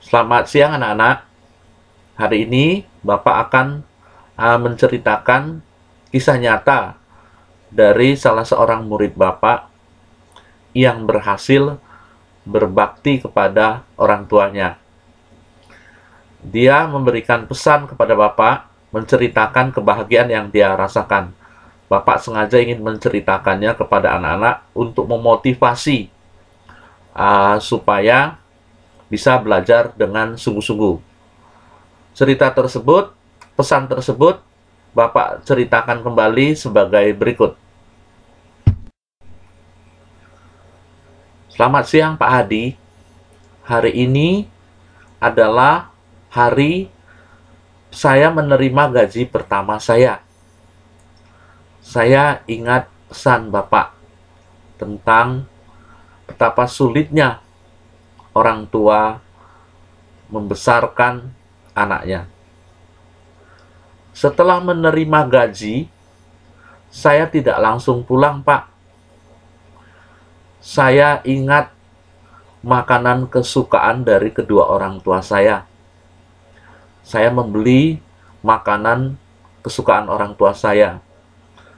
Selamat siang anak-anak. Hari ini Bapak akan menceritakan kisah nyata dari salah seorang murid Bapak yang berhasil berbakti kepada orang tuanya. Dia memberikan pesan kepada Bapak, menceritakan kebahagiaan yang dia rasakan. Bapak sengaja ingin menceritakannya kepada anak-anak untuk memotivasi supaya bisa belajar dengan sungguh-sungguh. Cerita tersebut, pesan tersebut, Bapak ceritakan kembali sebagai berikut. Selamat siang Pak Hadi. Hari ini adalah hari saya menerima gaji pertama saya. Saya ingat pesan Bapak tentang betapa sulitnya orang tua membesarkan anaknya. Setelah menerima gaji, saya tidak langsung pulang, Pak. Saya ingat makanan kesukaan dari kedua orang tua saya. Saya membeli makanan kesukaan orang tua saya.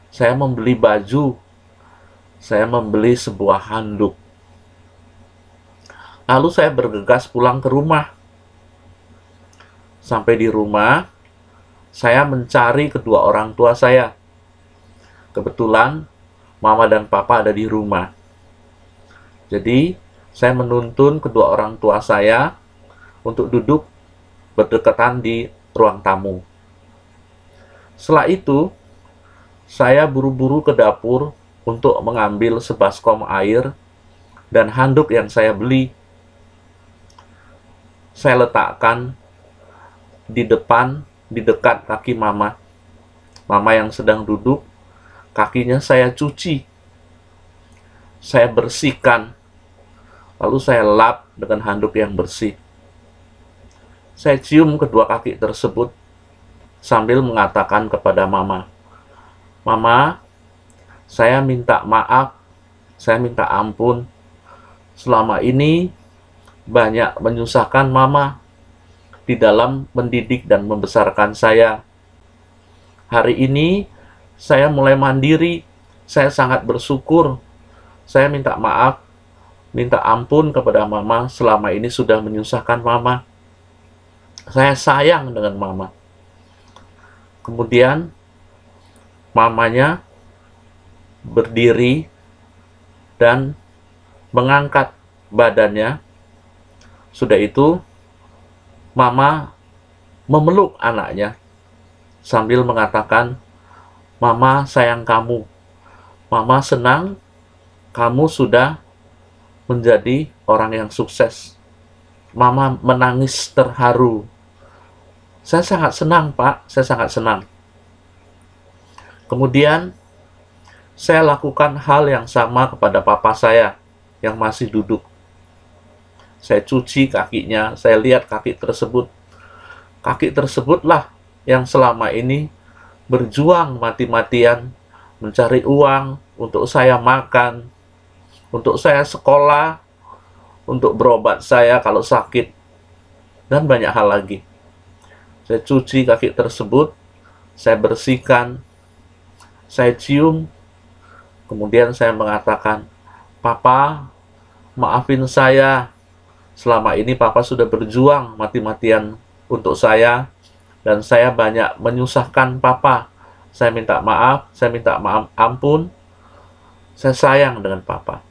Saya membeli baju. Saya membeli sebuah handuk. Lalu saya bergegas pulang ke rumah. Sampai di rumah, saya mencari kedua orang tua saya. Kebetulan, Mama dan Papa ada di rumah. Jadi, saya menuntun kedua orang tua saya untuk duduk berdekatan di ruang tamu. Setelah itu, saya buru-buru ke dapur untuk mengambil sebaskom air dan handuk yang saya beli. Saya letakkan di dekat kaki Mama. Mama yang sedang duduk, kakinya saya cuci. Saya bersihkan. Lalu saya lap dengan handuk yang bersih. Saya cium kedua kaki tersebut sambil mengatakan kepada Mama, "Mama, saya minta maaf, saya minta ampun. Selama ini banyak menyusahkan Mama di dalam mendidik dan membesarkan saya. Hari ini saya mulai mandiri, saya sangat bersyukur. Saya minta maaf, minta ampun kepada Mama selama ini sudah menyusahkan Mama. Saya sayang dengan Mama." Kemudian Mamanya berdiri dan mengangkat badannya. Sudah itu, Mama memeluk anaknya sambil mengatakan, "Mama sayang kamu. Mama senang kamu sudah menjadi orang yang sukses." Mama menangis terharu. Saya sangat senang, Pak. Saya sangat senang. Kemudian, saya lakukan hal yang sama kepada papa saya yang masih duduk. Saya cuci kakinya, saya lihat kaki tersebut. Kaki tersebutlah yang selama ini berjuang mati-matian mencari uang untuk saya makan, untuk saya sekolah, untuk berobat saya kalau sakit, dan banyak hal lagi. Saya cuci kaki tersebut, saya bersihkan, saya cium, kemudian saya mengatakan, "Papa, maafin saya. Selama ini Papa sudah berjuang mati-matian untuk saya, dan saya banyak menyusahkan Papa. Saya minta maaf, saya minta maaf ampun. Saya sayang dengan Papa."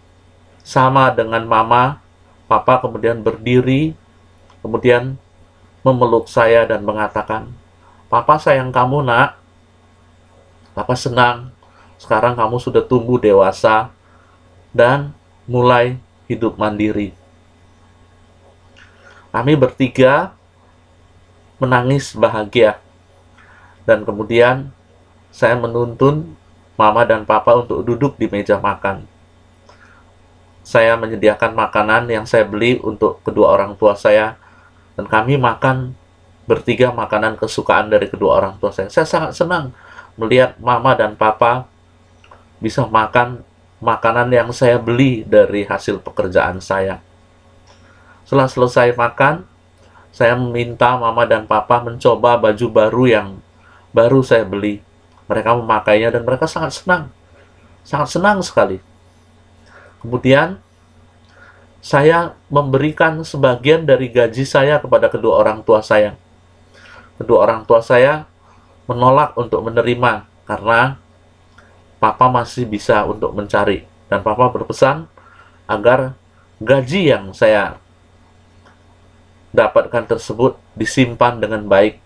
Sama dengan Mama, Papa kemudian berdiri, kemudian memeluk saya dan mengatakan, "Papa sayang kamu, Nak. Papa senang sekarang kamu sudah tumbuh dewasa dan mulai hidup mandiri." Kami bertiga menangis bahagia. Dan kemudian saya menuntun Mama dan Papa untuk duduk di meja makan. Saya menyediakan makanan yang saya beli untuk kedua orang tua saya, dan kami makan bertiga makanan kesukaan dari kedua orang tua saya. Saya sangat senang melihat Mama dan Papa bisa makan makanan yang saya beli dari hasil pekerjaan saya. Setelah selesai makan, Saya meminta mama dan papa mencoba baju baru yang baru saya beli. Mereka memakainya dan mereka sangat senang sekali. Kemudian saya memberikan sebagian dari gaji saya kepada kedua orang tua saya. Kedua orang tua saya menolak untuk menerima karena papa masih bisa untuk mencari. Dan papa berpesan agar gaji yang saya dapatkan tersebut disimpan dengan baik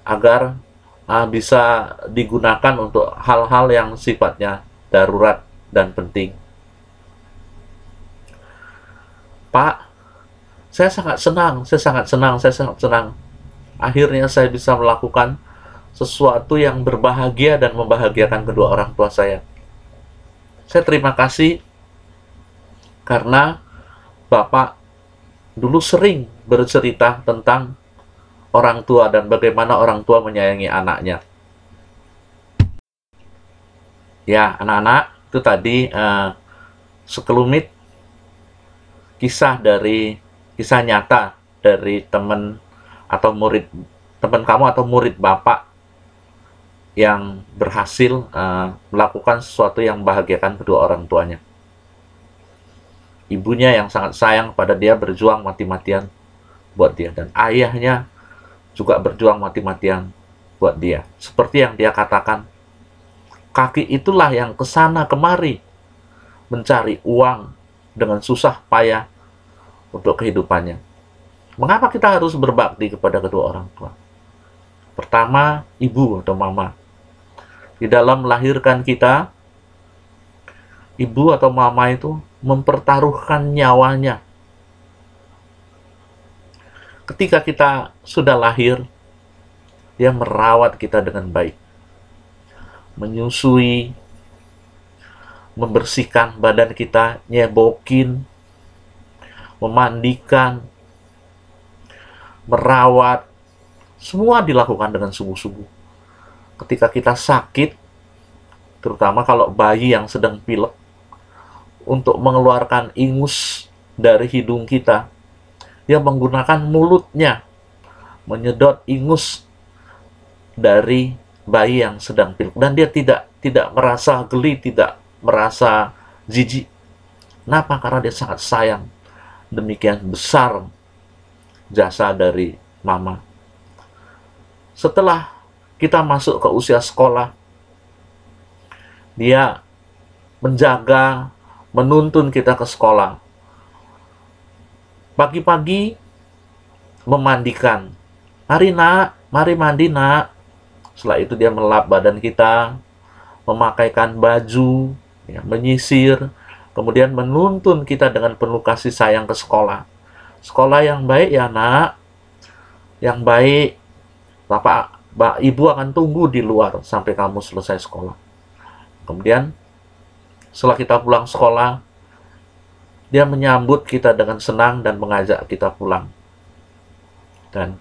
agar bisa digunakan untuk hal-hal yang sifatnya darurat dan penting. Pak, saya sangat senang. Akhirnya saya bisa melakukan sesuatu yang berbahagia dan membahagiakan kedua orang tua saya. Saya terima kasih karena Bapak dulu sering bercerita tentang orang tua dan bagaimana orang tua menyayangi anaknya. Ya, anak-anak, itu tadi sekelumit kisah nyata dari teman atau murid teman kamu atau murid Bapak yang berhasil melakukan sesuatu yang membahagiakan kedua orang tuanya. Ibunya yang sangat sayang pada dia berjuang mati-matian buat dia, dan ayahnya juga berjuang mati-matian buat dia. Seperti yang dia katakan, kaki itulah yang kesana kemari mencari uang dengan susah payah untuk kehidupannya. Mengapa kita harus berbakti kepada kedua orang tua? Pertama, ibu atau mama. Di dalam melahirkan kita, ibu atau mama itu mempertaruhkan nyawanya. Ketika kita sudah lahir, dia merawat kita dengan baik. Menyusui, membersihkan badan kita, nyebokin, memandikan, merawat, semua dilakukan dengan sungguh-sungguh. Ketika kita sakit, terutama kalau bayi yang sedang pilek, untuk mengeluarkan ingus dari hidung kita, dia menggunakan mulutnya menyedot ingus dari bayi yang sedang pilek, dan dia tidak merasa geli, tidak merasa jijik. Kenapa? Karena dia sangat sayang. Demikian besar jasa dari mama. Setelah kita masuk ke usia sekolah, dia menjaga, menuntun kita ke sekolah. Pagi-pagi memandikan. Mari nak, mari mandi nak. Setelah itu dia melap badan kita, memakaikan baju, ya, menyisir, kemudian menuntun kita dengan penuh kasih sayang ke sekolah. Sekolah yang baik ya nak, yang baik. Ibu akan tunggu di luar sampai kamu selesai sekolah. Kemudian setelah kita pulang sekolah, dia menyambut kita dengan senang dan mengajak kita pulang. Dan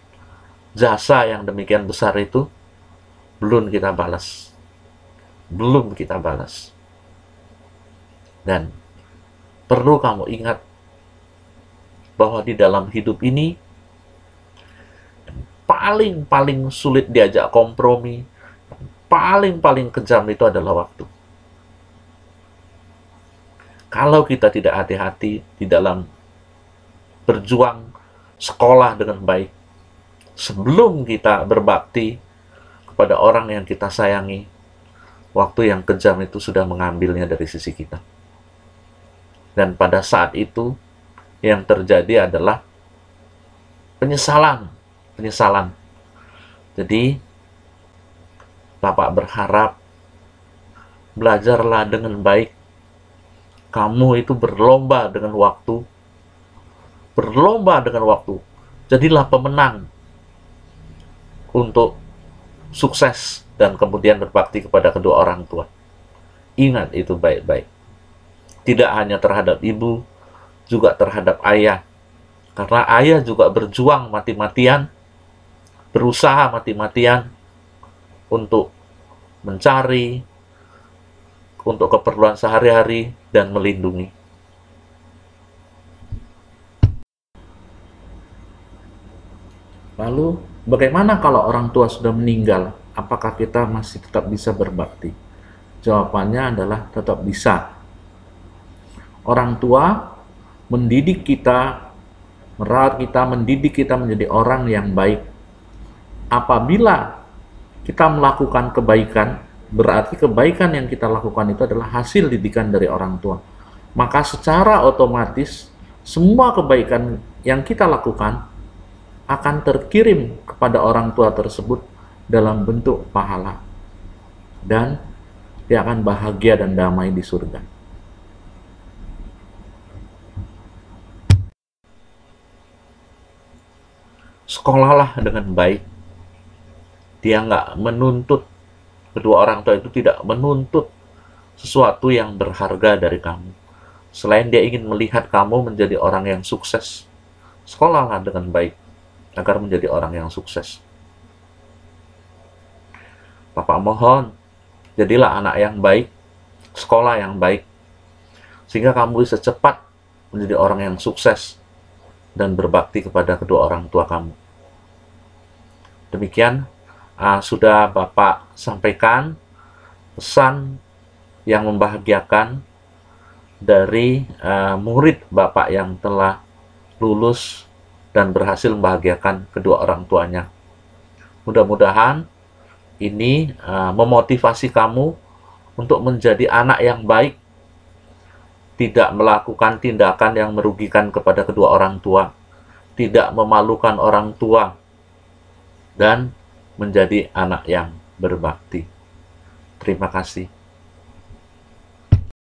jasa yang demikian besar itu belum kita balas. Dan perlu kamu ingat bahwa di dalam hidup ini paling sulit diajak kompromi, paling kejam itu adalah waktu. Kalau kita tidak hati-hati di dalam berjuang sekolah dengan baik, sebelum kita berbakti kepada orang yang kita sayangi, waktu yang kejam itu sudah mengambilnya dari sisi kita. Dan pada saat itu, yang terjadi adalah penyesalan. Jadi, Bapak berharap, belajarlah dengan baik. Kamu itu berlomba dengan waktu. Jadilah pemenang untuk sukses dan kemudian berbakti kepada kedua orang tua. Ingat itu baik-baik. Tidak hanya terhadap ibu, juga terhadap ayah. Karena ayah juga berjuang mati-matian, berusaha mati-matian untuk mencari, untuk keperluan sehari-hari, dan melindungi. Lalu, bagaimana kalau orang tua sudah meninggal? Apakah kita masih tetap bisa berbakti? Jawabannya adalah tetap bisa. Orang tua mendidik kita, merawat kita, mendidik kita menjadi orang yang baik. Apabila kita melakukan kebaikan, berarti kebaikan yang kita lakukan itu adalah hasil didikan dari orang tua. Maka secara otomatis, semua kebaikan yang kita lakukan akan terkirim kepada orang tua tersebut dalam bentuk pahala. Dan dia akan bahagia dan damai di surga. Sekolahlah dengan baik. Dia nggak menuntut, kedua orang tua itu tidak menuntut sesuatu yang berharga dari kamu. Selain dia ingin melihat kamu menjadi orang yang sukses, sekolahlah dengan baik agar menjadi orang yang sukses. Bapak mohon, jadilah anak yang baik, sekolah yang baik, sehingga kamu bisa cepat menjadi orang yang sukses dan berbakti kepada kedua orang tua kamu. Demikian sudah Bapak sampaikan pesan yang membahagiakan dari murid Bapak yang telah lulus dan berhasil membahagiakan kedua orang tuanya. Mudah-mudahan ini memotivasi kamu untuk menjadi anak yang baik, tidak melakukan tindakan yang merugikan kepada kedua orang tua, tidak memalukan orang tua, dan menjadi anak yang berbakti. Terima kasih.